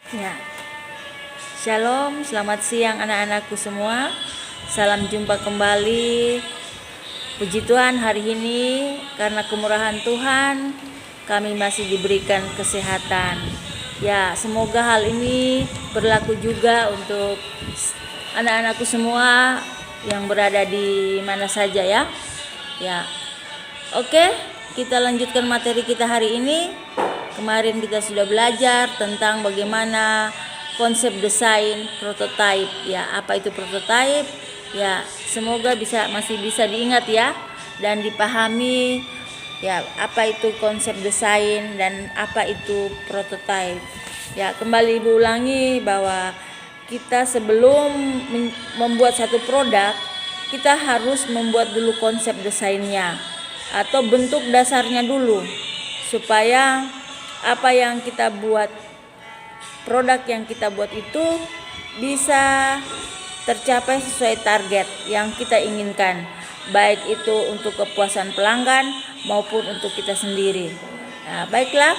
Ya, Shalom, selamat siang anak-anakku semua. Salam jumpa kembali. Puji Tuhan, hari ini karena kemurahan Tuhan kami masih diberikan kesehatan. Ya, semoga hal ini berlaku juga untuk anak-anakku semua yang berada di mana saja ya. Ya. Oke, kita lanjutkan materi kita hari ini. Kemarin kita sudah belajar tentang bagaimana konsep desain prototipe. Ya, apa itu prototipe? Ya, semoga masih bisa diingat ya dan dipahami ya apa itu konsep desain dan apa itu prototipe. Ya, kembali Ibu ulangi bahwa kita sebelum membuat satu produk, kita harus membuat dulu konsep desainnya atau bentuk dasarnya dulu supaya apa yang kita buat, produk yang kita buat itu bisa tercapai sesuai target yang kita inginkan, baik itu untuk kepuasan pelanggan maupun untuk kita sendiri. Nah, baiklah,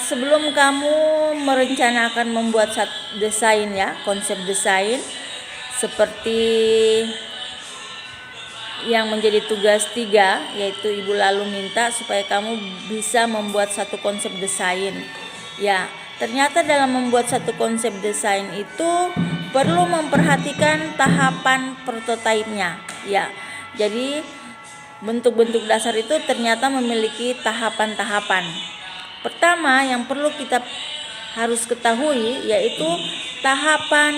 sebelum kamu merencanakan membuat desain ya, konsep desain seperti yang menjadi tugas 3, yaitu Ibu lalu minta supaya kamu bisa membuat satu konsep desain. Ya, ternyata dalam membuat satu konsep desain itu perlu memperhatikan tahapan prototipenya. Ya, jadi bentuk-bentuk dasar itu ternyata memiliki tahapan-tahapan. Pertama yang perlu kita harus ketahui yaitu tahapan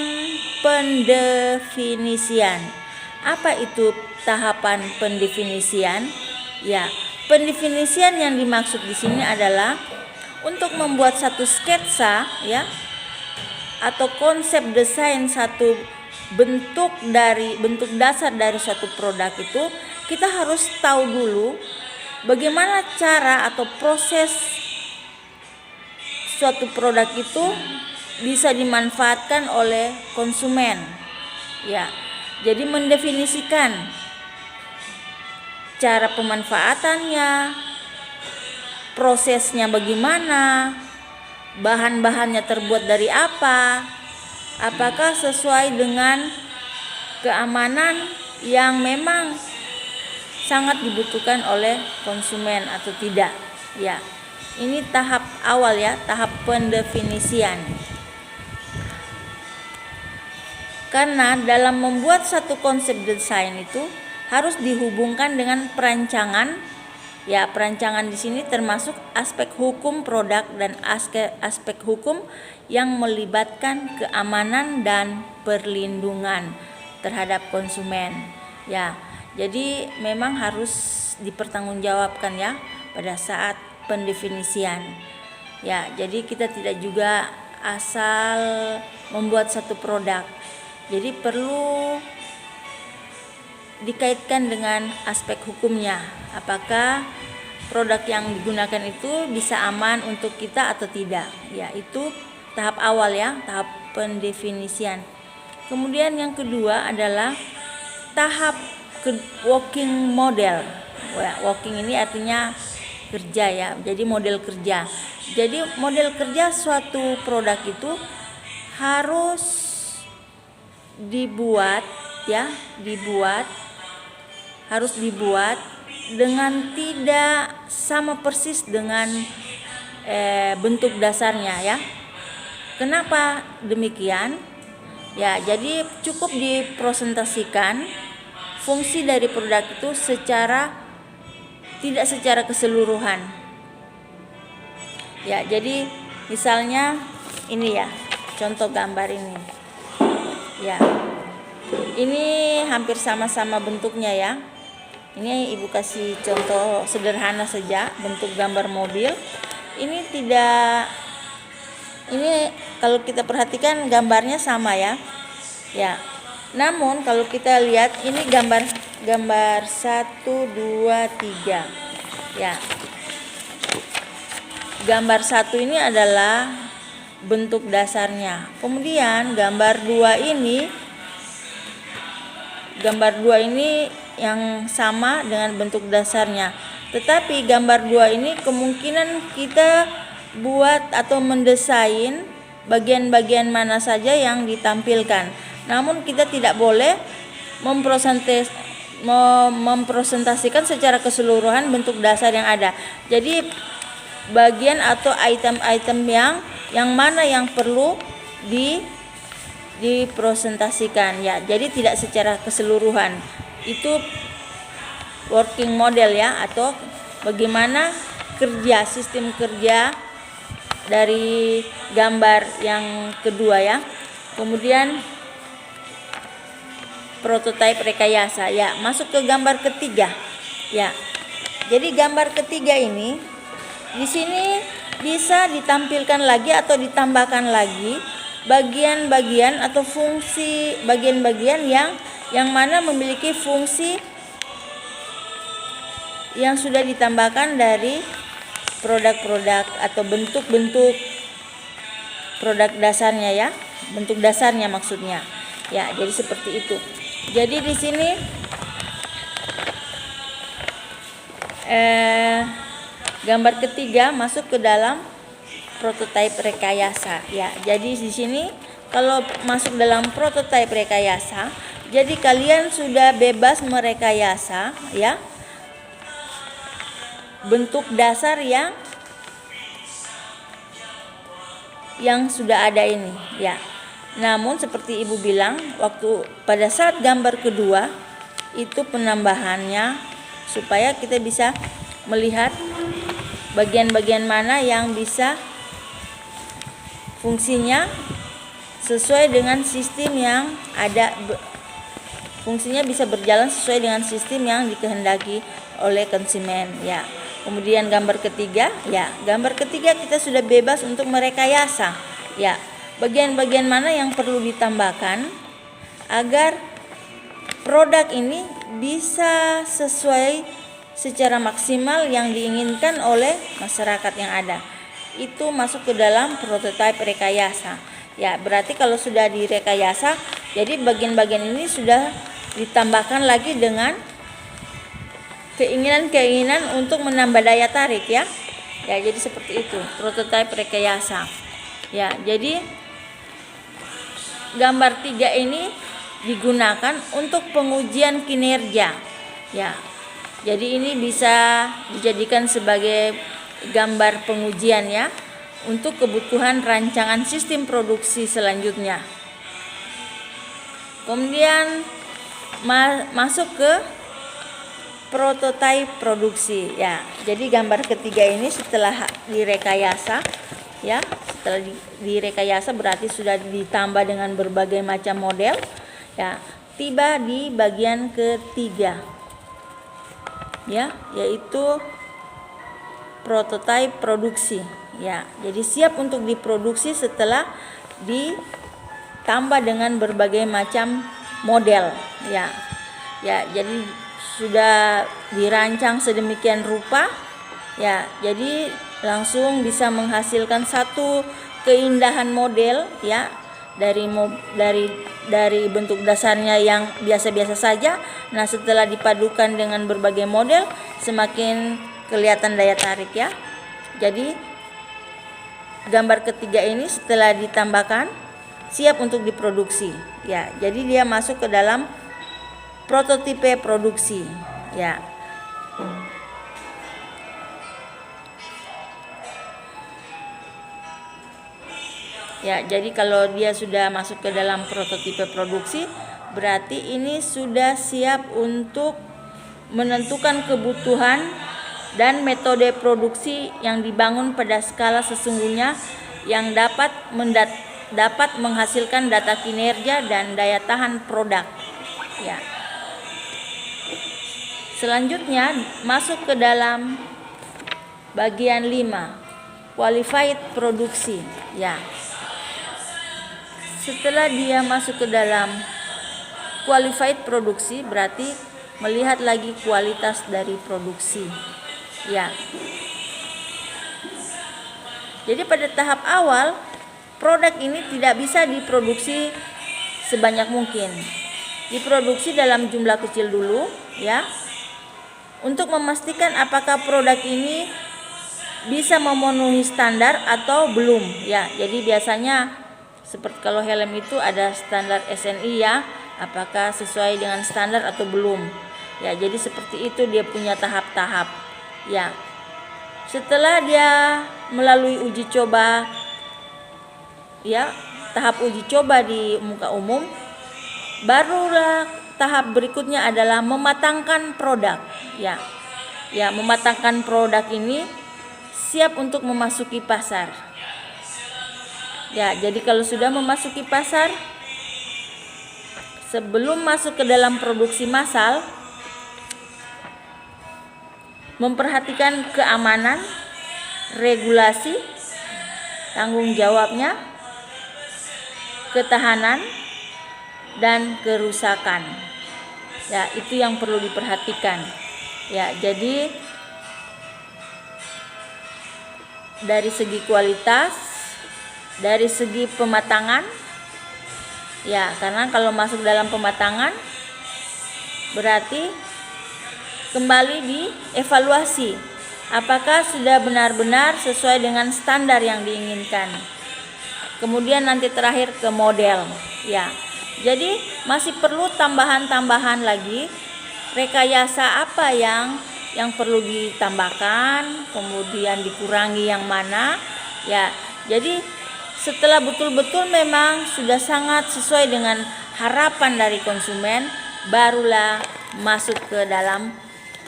pendefinisian. Apa itu tahapan pendefinisian? Ya, pendefinisian yang dimaksud di sini adalah untuk membuat satu sketsa ya atau konsep desain satu bentuk dasar dari suatu produk itu, kita harus tahu dulu bagaimana cara atau proses suatu produk itu bisa dimanfaatkan oleh konsumen. Ya, jadi mendefinisikan cara pemanfaatannya, prosesnya bagaimana, bahan-bahannya terbuat dari apa, apakah sesuai dengan keamanan yang memang sangat dibutuhkan oleh konsumen atau tidak. Ya, ini tahap awal ya, tahap pendefinisian. Karena dalam membuat satu konsep desain itu harus dihubungkan dengan perancangan. Ya, perancangan di sini termasuk aspek hukum produk dan aspek hukum yang melibatkan keamanan dan perlindungan terhadap konsumen. Ya, jadi memang harus dipertanggungjawabkan ya pada saat pendefinisian. Ya, jadi kita tidak juga asal membuat satu produk. Jadi perlu dikaitkan dengan aspek hukumnya. Apakah produk yang digunakan itu bisa aman untuk kita atau tidak? Ya, itu tahap awal ya, tahap pendefinisian. Kemudian yang kedua adalah tahap working model. Working ini artinya kerja ya. Jadi model kerja. Jadi model kerja suatu produk itu harus harus dibuat dengan tidak sama persis dengan bentuk dasarnya ya. Kenapa demikian? Ya, jadi cukup dipresentasikan fungsi dari produk itu tidak secara keseluruhan. Ya, jadi misalnya ini ya, contoh gambar ini. Ya, ini hampir sama-sama bentuknya ya. Ini Ibu kasih contoh sederhana saja, bentuk gambar mobil. Ini kalau kita perhatikan gambarnya sama ya. Ya. Namun kalau kita lihat ini gambar 1, 2, 3. Ya. Gambar 1 ini adalah bentuk dasarnya. Kemudian gambar 2 ini yang sama dengan bentuk dasarnya. Tetapi gambar 2 ini kemungkinan kita buat atau mendesain bagian-bagian mana saja yang ditampilkan. Namun kita tidak boleh mempresentasikan secara keseluruhan bentuk dasar yang ada. Jadi bagian atau item-item yang mana yang perlu dipresentasikan ya. Jadi tidak secara keseluruhan. Itu working model ya, atau bagaimana sistem kerja dari gambar yang kedua ya. Kemudian prototipe rekayasa ya, masuk ke gambar ketiga ya. Jadi gambar ketiga ini di sini bisa ditampilkan lagi atau ditambahkan lagi bagian-bagian atau fungsi bagian-bagian yang mana memiliki fungsi yang sudah ditambahkan dari produk-produk atau bentuk-bentuk produk dasarnya ya, bentuk dasarnya maksudnya ya. Jadi seperti itu. Jadi di sini gambar ketiga masuk ke dalam prototipe rekayasa ya. Jadi di sini kalau masuk dalam prototipe rekayasa, jadi kalian sudah bebas merekayasa ya bentuk dasar yang sudah ada ini ya. Namun seperti ibu bilang, pada saat gambar kedua itu penambahannya supaya kita bisa melihat bagian-bagian mana yang bisa fungsinya sesuai dengan sistem yang ada, fungsinya bisa berjalan sesuai dengan sistem yang dikehendaki oleh konsumen ya. Kemudian gambar ketiga ya, gambar ketiga kita sudah bebas untuk merekayasa ya, bagian-bagian mana yang perlu ditambahkan agar produk ini bisa sesuai secara maksimal yang diinginkan oleh masyarakat yang ada. Itu masuk ke dalam prototipe rekayasa ya. Berarti kalau sudah direkayasa, jadi bagian-bagian ini sudah ditambahkan lagi dengan keinginan untuk menambah daya tarik ya. Ya, jadi seperti itu prototipe rekayasa. Ya, jadi gambar 3 ini digunakan untuk pengujian kinerja. Ya. Jadi ini bisa dijadikan sebagai gambar pengujian ya untuk kebutuhan rancangan sistem produksi selanjutnya. Kemudian masuk ke prototipe produksi ya. Jadi gambar ketiga ini setelah direkayasa ya, setelah direkayasa berarti sudah ditambah dengan berbagai macam model ya, tiba di bagian ketiga ya, yaitu prototipe produksi ya. Jadi siap untuk diproduksi setelah ditambah dengan berbagai macam model ya. Ya, jadi sudah dirancang sedemikian rupa ya, jadi langsung bisa menghasilkan satu keindahan model ya, dari bentuk dasarnya yang biasa-biasa saja. Nah, setelah dipadukan dengan berbagai model semakin kelihatan daya tarik ya. Jadi gambar ketiga ini setelah ditambahkan siap untuk diproduksi ya. Jadi dia masuk ke dalam prototipe produksi ya. Ya, jadi kalau dia sudah masuk ke dalam prototipe produksi, berarti ini sudah siap untuk menentukan kebutuhan dan metode produksi yang dibangun pada skala sesungguhnya yang dapat menghasilkan data kinerja dan daya tahan produk ya. Selanjutnya masuk ke dalam bagian 5, qualified produksi ya. Setelah dia masuk ke dalam qualified produksi, berarti melihat lagi kualitas dari produksi ya. Jadi pada tahap awal produk ini tidak bisa diproduksi sebanyak mungkin, diproduksi dalam jumlah kecil dulu ya, untuk memastikan apakah produk ini bisa memenuhi standar atau belum ya. Jadi biasanya seperti kalau helm itu ada standar SNI ya, apakah sesuai dengan standar atau belum ya. Jadi seperti itu, dia punya tahap-tahap ya. Setelah dia melalui uji coba ya, tahap uji coba di muka umum, barulah tahap berikutnya adalah mematangkan produk ya. Ya, mematangkan produk ini siap untuk memasuki pasar. Ya, jadi kalau sudah memasuki pasar, sebelum masuk ke dalam produksi massal, memperhatikan keamanan, regulasi, tanggung jawabnya, ketahanan, dan kerusakan. Ya, itu yang perlu diperhatikan. Ya, jadi dari segi kualitas, dari segi pematangan ya, karena kalau masuk dalam pematangan berarti kembali dievaluasi apakah sudah benar-benar sesuai dengan standar yang diinginkan. Kemudian nanti terakhir ke model ya. Jadi masih perlu tambahan-tambahan lagi, rekayasa apa yang perlu ditambahkan, kemudian dikurangi yang mana ya. Jadi setelah betul-betul memang sudah sangat sesuai dengan harapan dari konsumen, barulah masuk ke dalam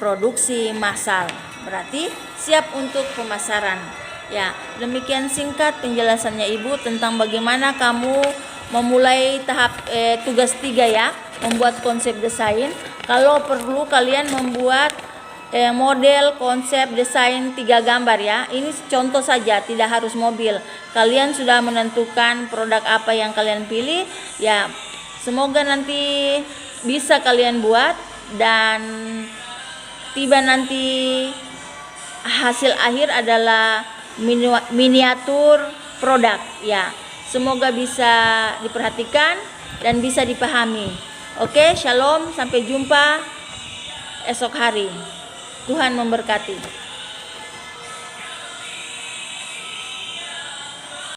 produksi massal. Berarti siap untuk pemasaran. Ya, demikian singkat penjelasannya Ibu tentang bagaimana kamu memulai tahap tugas 3 ya, membuat konsep desain. Kalau perlu kalian membuat model, konsep, desain 3 gambar ya. Ini contoh saja, tidak harus mobil. Kalian sudah menentukan produk apa yang kalian pilih ya. Semoga nanti bisa kalian buat dan tiba nanti hasil akhir adalah miniatur produk ya. Semoga bisa diperhatikan dan bisa dipahami. Oke, shalom, sampai jumpa esok hari. Tuhan memberkati.